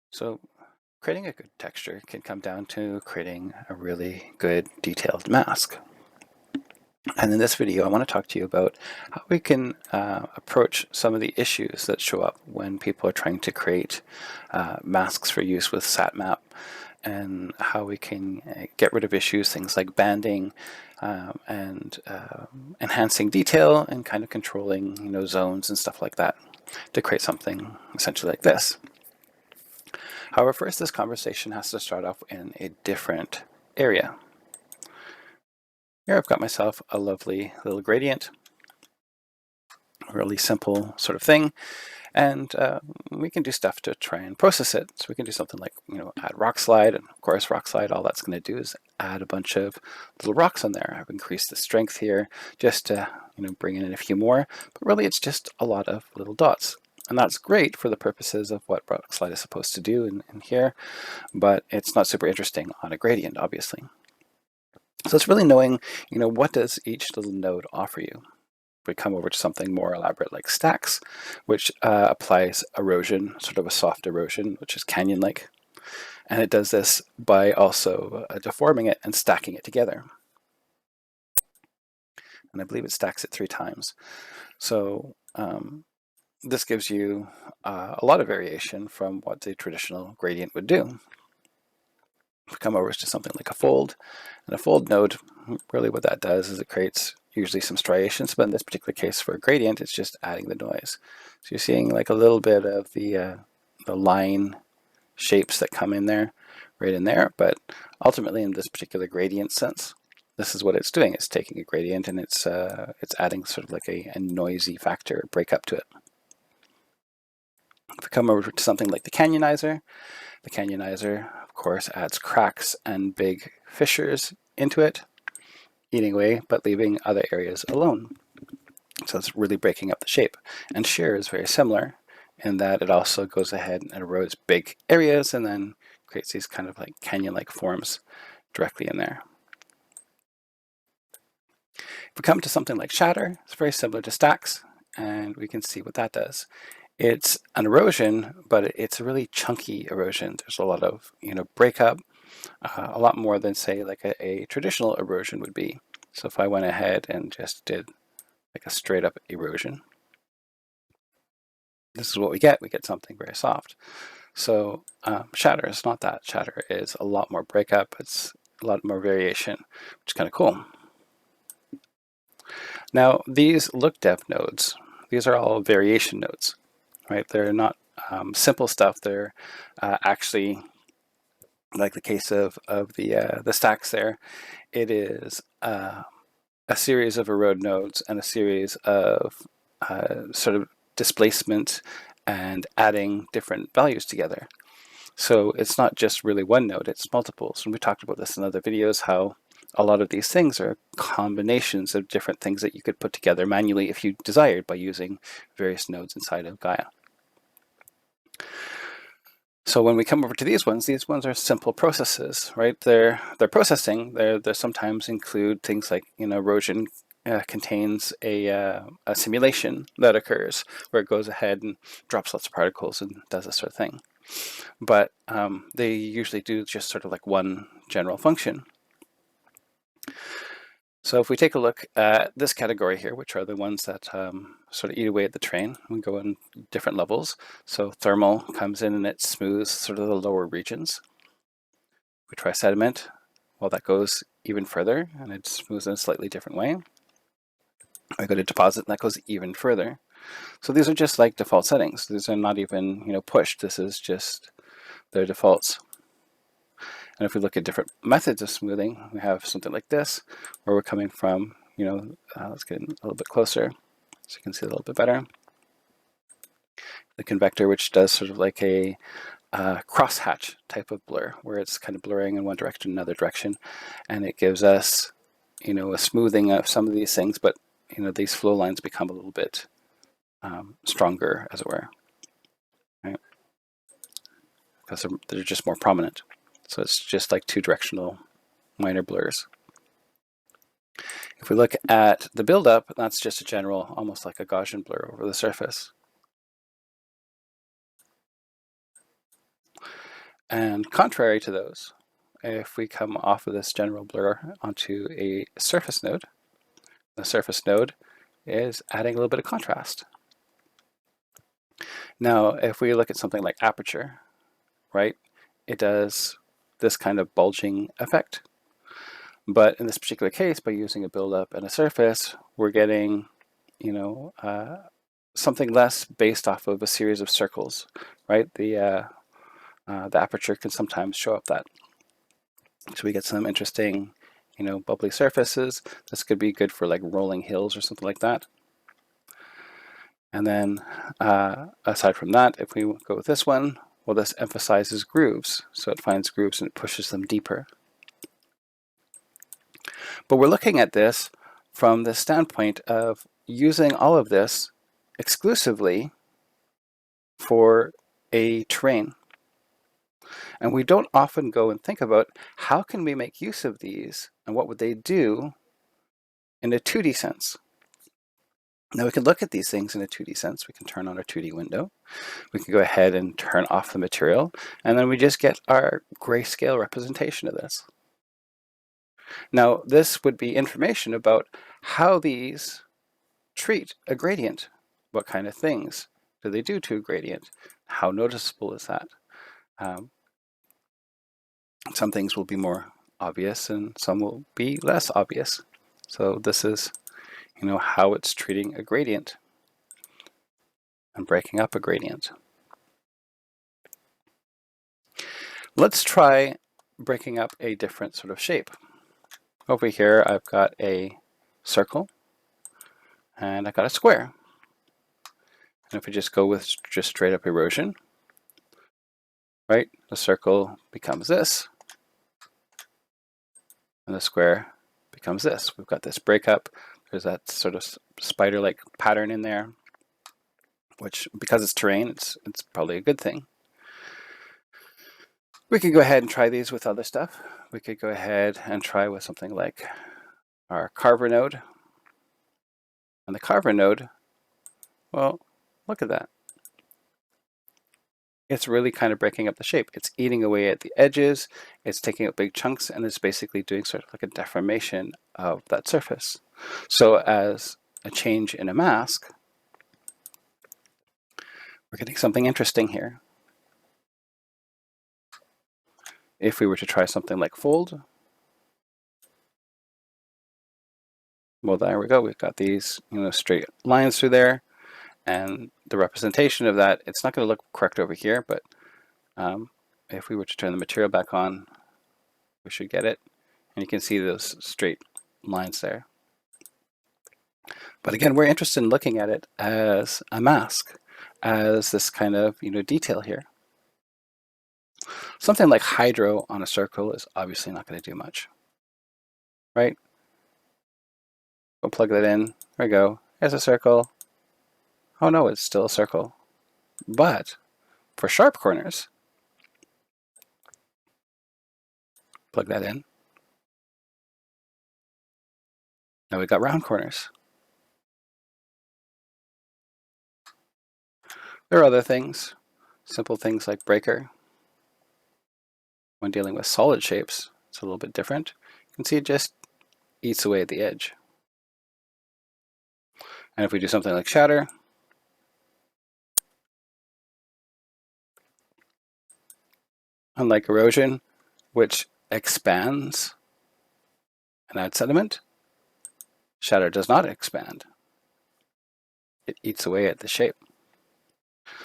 So creating a good texture can come down to creating a really good detailed mask. And in this video, I want to talk to you about how we can approach some of the issues that show up when people are trying to create masks for use with SatMap, and how we can get rid of issues, things like banding and enhancing detail and kind of controlling, zones and stuff like that to create something essentially like this. However, first, this conversation has to start off in a different area. Here I've got myself a lovely little gradient, a really simple sort of thing, and we can do stuff to try and process it. So we can do something like, add rock slide, and of course rock slide, all that's going to do is add a bunch of little rocks on there. I've increased the strength here just to, bring in a few more, but really it's just a lot of little dots. And that's great for the purposes of what rock slide is supposed to do in here, but it's not super interesting on a gradient, obviously. So it's really knowing, what does each little node offer you. We come over to something more elaborate like stacks, which applies erosion, sort of a soft erosion, which is canyon-like. And it does this by also deforming it and stacking it together. And I believe it stacks it 3 times. So this gives you a lot of variation from what the traditional gradient would do. If we come over to something like a fold, and a fold node, really what that does is it creates usually some striations, but in this particular case for a gradient, it's just adding the noise. So you're seeing like a little bit of the line shapes that come in there, right in there, but ultimately in this particular gradient sense, this is what it's doing. It's taking a gradient and it's adding sort of like a noisy factor, breakup to it. If we come over to something like the Canyonizer, of course, adds cracks and big fissures into it, eating away, but leaving other areas alone. So it's really breaking up the shape. And shear is very similar in that it also goes ahead and erodes big areas and then creates these kind of like canyon-like forms directly in there. If we come to something like shatter, it's very similar to stacks, and we can see what that does. It's an erosion, but it's a really chunky erosion. There's a lot of breakup, a lot more than say like a traditional erosion would be. So if I went ahead and just did like a straight up erosion, this is what we get. We get something very soft. So shatter is not that. Shatter is a lot more breakup. It's a lot more variation, which is kind of cool. Now these look dev nodes, these are all variation nodes, right? They're not simple stuff. They're actually, like the case of the stacks there, it is a series of erode nodes and a series of sort of displacement and adding different values together. So it's not just really one node, it's multiples. And we talked about this in other videos, how a lot of these things are combinations of different things that you could put together manually if you desired by using various nodes inside of Gaea. So when we come over to these ones are simple processes, right? They're processing. They sometimes include things like erosion contains a simulation that occurs where it goes ahead and drops lots of particles and does this sort of thing. But they usually do just sort of like one general function. So if we take a look at this category here, which are the ones that sort of eat away at the train, we go in different levels. So thermal comes in and it smooths sort of the lower regions. We try sediment, well, that goes even further and it smooths in a slightly different way. I go to deposit and that goes even further. So these are just like default settings. These are not even pushed. This is just their defaults. And if we look at different methods of smoothing, we have something like this, where we're coming from, let's get a little bit closer so you can see a little bit better. The Convector, which does sort of like a crosshatch type of blur, where it's kind of blurring in one direction, another direction, and it gives us, a smoothing of some of these things, but, these flow lines become a little bit stronger, as it were, right? Because they're just more prominent. So it's just like two-directional minor blurs. If we look at the buildup, that's just a general, almost like a Gaussian blur over the surface. And contrary to those, if we come off of this general blur onto a surface node, the surface node is adding a little bit of contrast. Now, if we look at something like aperture, right, it does this kind of bulging effect. But in this particular case, by using a buildup and a surface, we're getting, something less based off of a series of circles, right? The aperture can sometimes show up that. So we get some interesting, bubbly surfaces. This could be good for like rolling hills or something like that. And then aside from that, if we go with this one, well, this emphasizes grooves. So it finds grooves and it pushes them deeper. But we're looking at this from the standpoint of using all of this exclusively for a terrain. And we don't often go and think about how can we make use of these and what would they do in a 2D sense. Now we can look at these things in a 2D sense. We can turn on our 2D window. We can go ahead and turn off the material, and then we just get our grayscale representation of this. Now this would be information about how these treat a gradient. What kind of things do they do to a gradient? How noticeable is that? Some things will be more obvious and some will be less obvious. So this is, how it's treating a gradient and breaking up a gradient. Let's try breaking up a different sort of shape. Over here I've got a circle and I've got a square. And if we just go with just straight up erosion, right, the circle becomes this and the square becomes this. We've got this breakup. There's that sort of spider-like pattern in there, which, because it's terrain, it's probably a good thing. We could go ahead and try these with other stuff. We could go ahead and try with something like our Carver node. And the Carver node, well, look at that. It's really kind of breaking up the shape. It's eating away at the edges, it's taking up big chunks, and it's basically doing sort of like a deformation of that surface. So as a change in a mask, we're getting something interesting here. If we were to try something like fold, well, there we go. We've got these, straight lines through there, and the representation of that, it's not going to look correct over here, but if we were to turn the material back on, we should get it. And you can see those straight lines there. But again, we're interested in looking at it as a mask, as this kind of detail here. Something like hydro on a circle is obviously not going to do much, right? We'll plug that in. There we go. There's a circle. Oh no, it's still a circle. But for sharp corners, plug that in. Now we've got round corners. There are other things, simple things like breaker. When dealing with solid shapes, it's a little bit different. You can see it just eats away at the edge. And if we do something like shatter, unlike erosion, which expands and adds sediment, shatter does not expand. It eats away at the shape.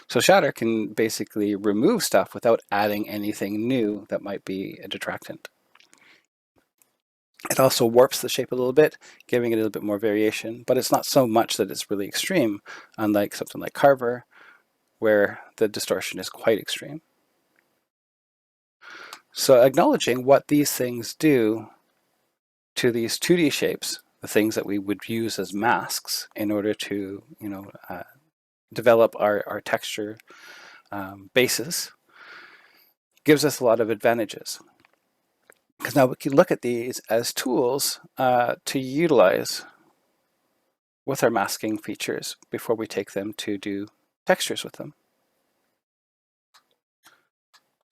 So shatter can basically remove stuff without adding anything new that might be a detractant. It also warps the shape a little bit, giving it a little bit more variation, but it's not so much that it's really extreme, unlike something like Carver, where the distortion is quite extreme. So acknowledging what these things do to these 2D shapes, the things that we would use as masks in order to, develop our texture basis, gives us a lot of advantages. Because now we can look at these as tools to utilize with our masking features before we take them to do textures with them.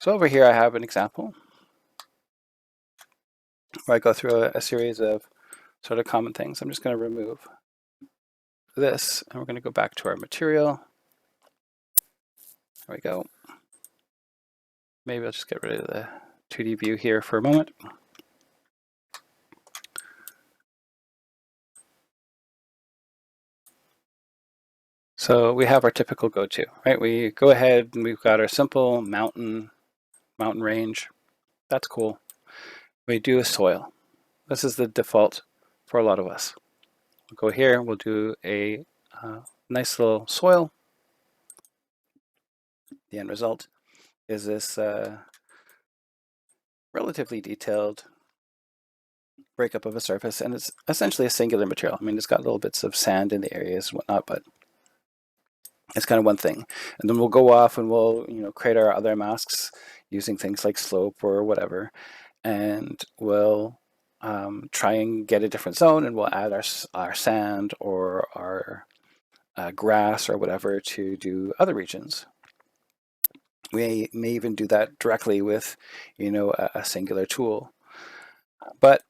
So over here I have an example where I go through a series of sort of common things. I'm just going to remove this, and we're going to go back to our material. There we go. Maybe I'll just get rid of the 2D view here for a moment. So we have our typical go-to, right? We go ahead and we've got our simple mountain range. That's cool. We do a soil. This is the default for a lot of us. We'll go here, we'll do a nice little soil. The end result is this relatively detailed breakup of a surface, and it's essentially a singular material. I mean, it's got little bits of sand in the areas and whatnot, but it's kind of one thing. And then we'll go off and we'll create our other masks using things like slope or whatever, and we'll try and get a different zone, and we'll add our sand or our grass or whatever to do other regions. We may even do that directly with a singular tool, but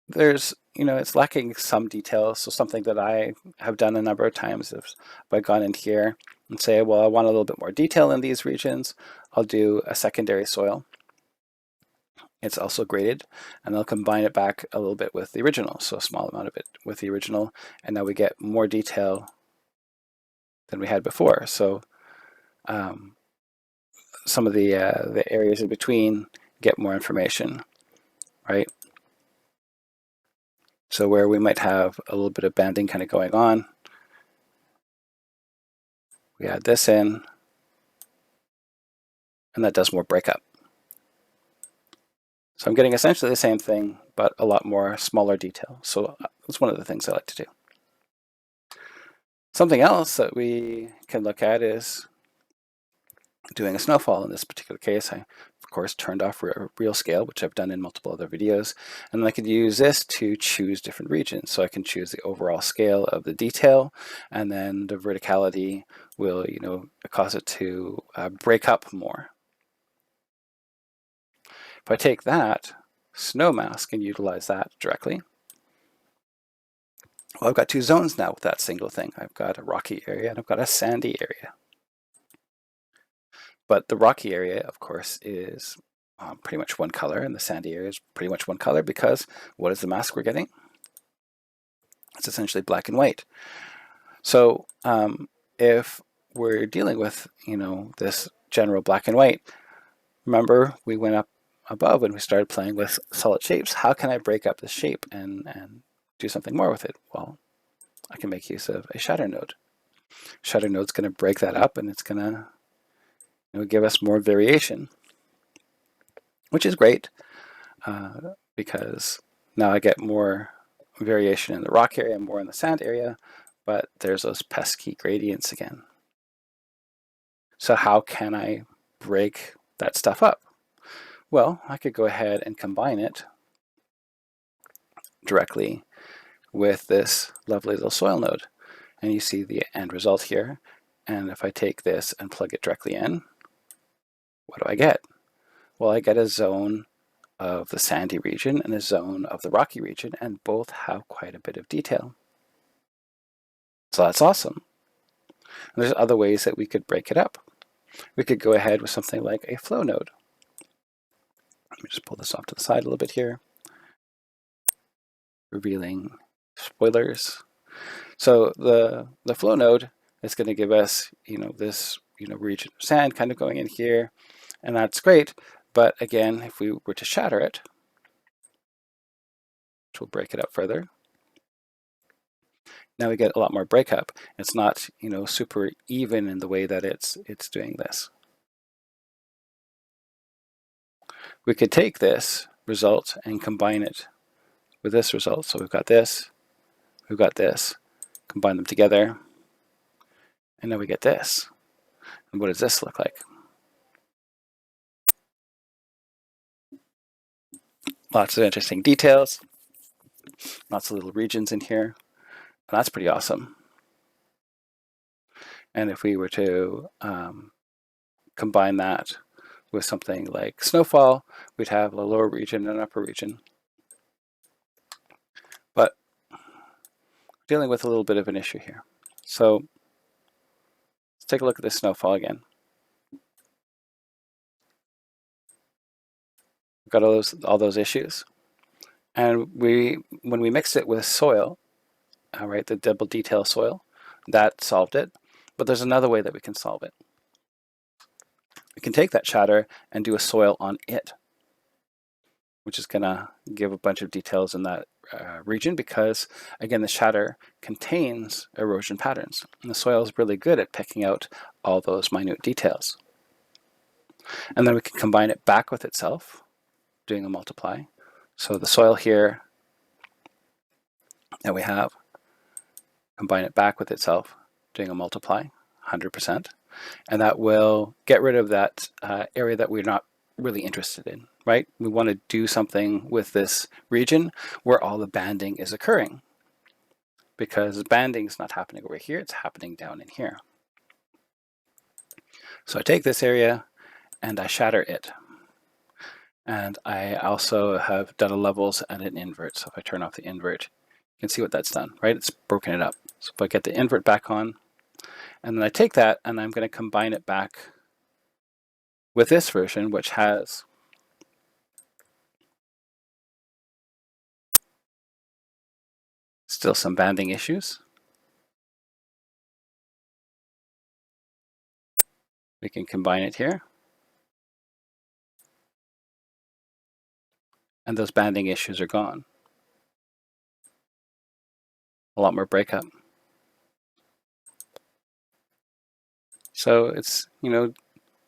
there's it's lacking some detail. So something that I have done a number of times is I've gone in here and say, well, I want a little bit more detail in these regions. I'll do a secondary soil. It's also graded, and I'll combine it back a little bit with the original, so a small amount of it with the original, and now we get more detail than we had before. So some of the areas in between get more information, right? So where we might have a little bit of banding kind of going on, we add this in, and that does more breakup. So I'm getting essentially the same thing, but a lot more smaller detail. So that's one of the things I like to do. Something else that we can look at is doing a snowfall. In this particular case, I, of course, turned off real scale, which I've done in multiple other videos. And then I could use this to choose different regions. So I can choose the overall scale of the detail, and then the verticality will, cause it to break up more. If I take that snow mask and utilize that directly, well, I've got two zones now with that single thing. I've got a rocky area and I've got a sandy area. But the rocky area, of course, is pretty much one color, and the sandy area is pretty much one color, because what is the mask we're getting? It's essentially black and white. So if we're dealing with, this general black and white, remember we went up above and we started playing with solid shapes. How can I break up this shape and do something more with it? Well, I can make use of a shadow node. Shadow node's going to break that up, and it's going to give us more variation, which is great because now I get more variation in the rock area, more in the sand area, but there's those pesky gradients again. So how can I break that stuff up? Well, I could go ahead and combine it directly with this lovely little soil node. And you see the end result here. And if I take this and plug it directly in, what do I get? Well, I get a zone of the sandy region and a zone of the rocky region, and both have quite a bit of detail. So that's awesome. And there's other ways that we could break it up. We could go ahead with something like a flow node. Let me just pull this off to the side a little bit here, revealing spoilers. So the flow node is going to give us, this, region of sand kind of going in here, and that's great. But again, if we were to shatter it, which will break it up further, now we get a lot more breakup. It's not, super even in the way that it's doing this. We could take this result and combine it with this result. So we've got this, combine them together, and now we get this. And what does this look like? Lots of interesting details, lots of little regions in here, and that's pretty awesome. And if we were to combine that with something like snowfall, we'd have a lower region and an upper region. But dealing with a little bit of an issue here. So let's take a look at this snowfall again. We've got all those issues. And when we mixed it with soil, right, the double detail soil, that solved it. But there's another way that we can solve it. We can take that shatter and do a soil on it, which is going to give a bunch of details in that region because, again, the shatter contains erosion patterns. And the soil is really good at picking out all those minute details. And then we can combine it back with itself, doing a multiply. So the soil here that we have, combine it back with itself, doing a multiply, 100%. And that will get rid of that area that we're not really interested in, right? We want to do something with this region where all the banding is occurring, because banding is not happening over here, it's happening down in here. So I take this area and I shatter it. And I also have done a levels and an invert. So if I turn off the invert, you can see what that's done, right? It's broken it up. So if I get the invert back on, and then I take that and I'm going to combine it back with this version, which has still some banding issues. We can combine it here. And those banding issues are gone. A lot more breakup. So it's,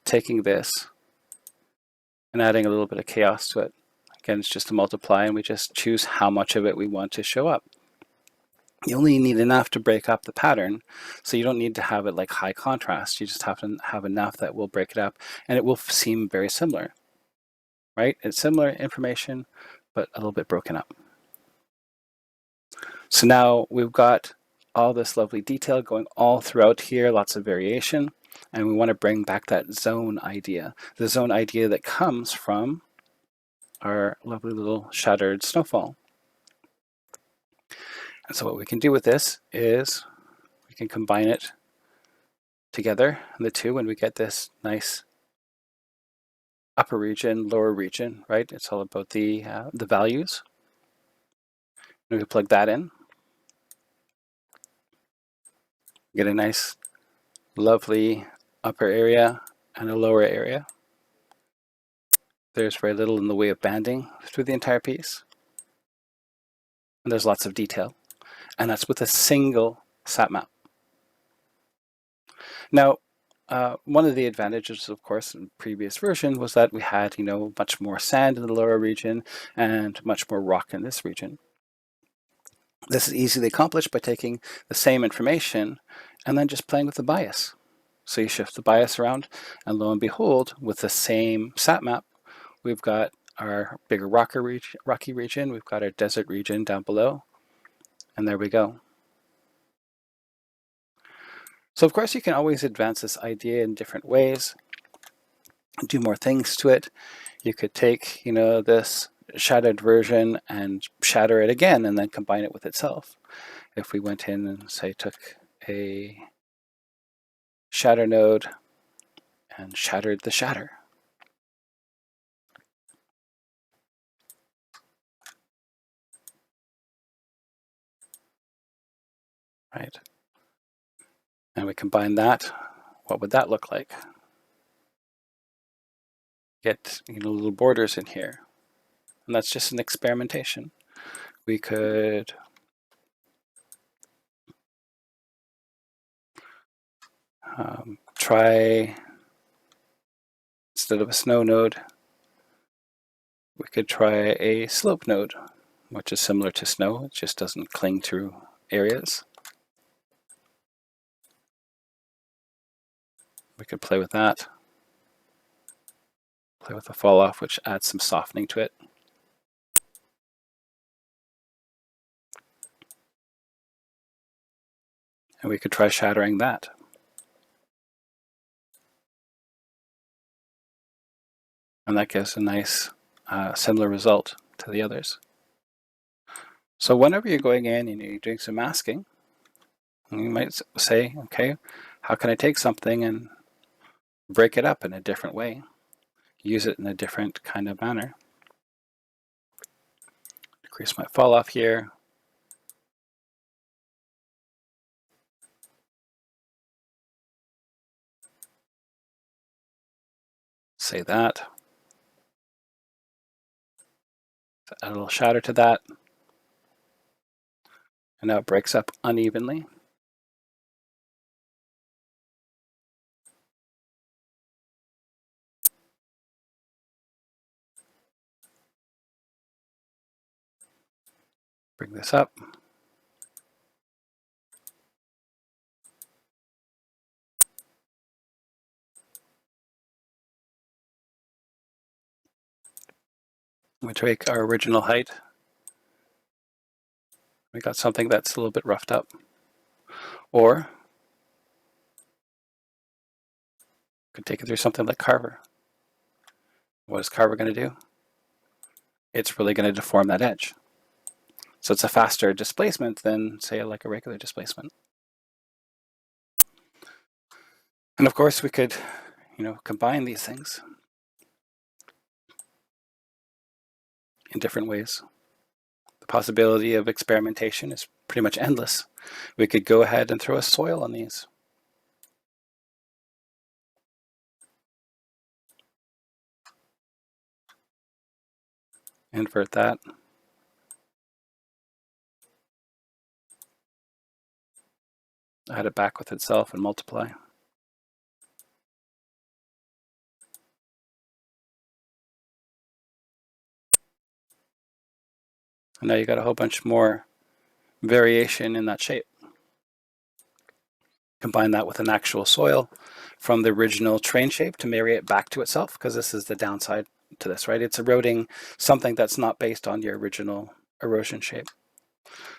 taking this and adding a little bit of chaos to it. Again, it's just a multiply, and we just choose how much of it we want to show up. You only need enough to break up the pattern, so you don't need to have it like high contrast. You just have to have enough that will break it up, and it will seem very similar, right? It's similar information, but a little bit broken up. So now we've got all this lovely detail going all throughout here, lots of variation, and we want to bring back that zone idea, the zone idea that comes from our lovely little shattered snowfall. And so what we can do with this is we can combine it together, the two, and we get this nice upper region, lower region, right? It's all about the values. And we plug that in. Get a nice, lovely upper area and a lower area. There's very little in the way of banding through the entire piece. And there's lots of detail. And that's with a single satmap. Now, one of the advantages, of course, in the previous version was that we had, much more sand in the lower region and much more rock in this region. This is easily accomplished by taking the same information and then just playing with the bias. So you shift the bias around, and lo and behold, with the same satmap, we've got our bigger rocky region, we've got our desert region down below, and there we go. So of course you can always advance this idea in different ways, do more things to it. You could take, this shattered version and shatter it again and then combine it with itself. If we went in and say took a shatter node and shattered the shatter. Right. And we combine that, what would that look like? Get little borders in here. And that's just an experimentation. We could try, instead of a snow node, we could try a slope node, which is similar to snow. It just doesn't cling through areas. We could play with that. Play with the fall off, which adds some softening to it. And we could try shattering that. And that gives a nice similar result to the others. So whenever you're going in and you're doing some masking, you might say, okay, how can I take something and break it up in a different way? Use it in a different kind of manner. Decrease my fall off here. Say that. Add a little shadow to that. And now it breaks up unevenly. Bring this up. We take our original height. We got something that's a little bit roughed up. Or could take it through something like Carver. What is Carver going to do? It's really going to deform that edge. So it's a faster displacement than, say, like a regular displacement. And of course, we could, combine these things in different ways. The possibility of experimentation is pretty much endless. We could go ahead and throw a soil on these. Invert that. Add it back with itself and multiply. And now you got a whole bunch more variation in that shape. Combine that with an actual soil from the original train shape to marry it back to itself, because this is the downside to this, right? It's eroding something that's not based on your original erosion shape.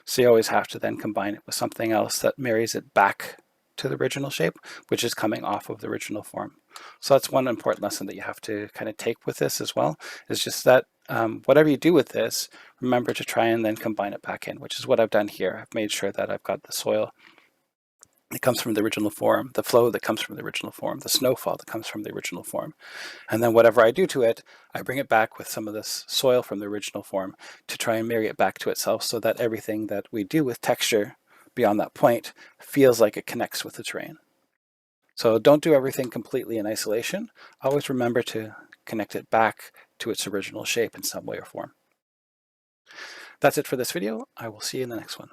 So you always have to then combine it with something else that marries it back to the original shape, which is coming off of the original form. So that's one important lesson that you have to kind of take with this as well, is just that whatever you do with this, remember to try and then combine it back in, which is what I've done here. I've made sure that I've got the soil that comes from the original form, the flow that comes from the original form, the snowfall that comes from the original form. And then whatever I do to it, I bring it back with some of this soil from the original form to try and marry it back to itself, so that everything that we do with texture beyond that point feels like it connects with the terrain. So don't do everything completely in isolation. Always remember to connect it back to its original shape in some way or form. That's it for this video. I will see you in the next one.